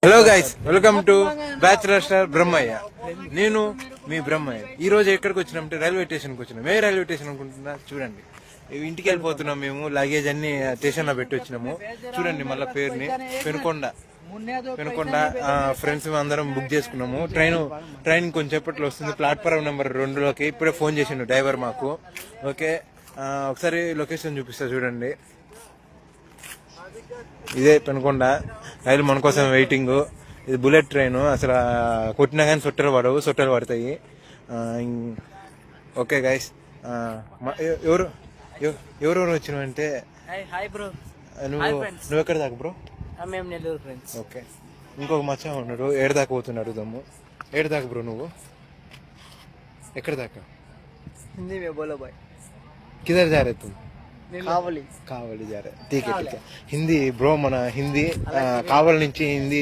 Hello guys, welcome to bachelor star Brahmayya. నేను మీ బ్రహ్మయ్య. ఈ రోజు ఎక్కడికి వచ్చినామంటే రైల్వే స్టేషన్కి వచ్చినాం. ఏ రైల్వే స్టేషన్ అనుకుంటున్నా చూడండి. ఇంటికి వెళ్ళిపోతున్నాం మేము. లగేజ్ అన్ని స్టేషన్ లో పెట్టి వచ్చినాము. చూడండి మళ్ళీ పేరుని పెనుకొండ ఫ్రెండ్స్ అందరం బుక్ చేసుకున్నాము. ట్రైన్ కొంచెంసేపట్లో వస్తుంది. ప్లాట్ఫారం నెంబర్ 2లోకి ఇప్పుడే ఫోన్ చేసిండు డ్రైవర్ మాకు. ఓకే, ఒకసారి లొకేషన్ చూపిస్తా చూడండి. ఇదే పెనుకొండ రైలు మన కోసం వెయిటింగ్. ఇది బుల్లెట్ ట్రైన్. అసలు కొట్టినా కానీ సొట్టలు పడతాయి. ఓకే గైస్, ఎవరెవరు వచ్చినావంటే నువ్వు ఎక్కడ దాకా బ్రో? మేము నెల్లూరు ఫ్రెండ్స్. ఓకే, ఇంకొక మచ్చ ఉన్నాడు. ఏడు దాకా పోతున్నాడు. అడుగుదాము. ఏడు దాకా బ్రో? నువ్వు ఎక్కడ దాకా? హిందీ మే బోలో బాయ్. కిధర్ जा रहे तुम? కావలి. కావలి जा रहे. ठीक है. హిందీ బ్రో, మన హిందీ కావలి నుంచి హిందీ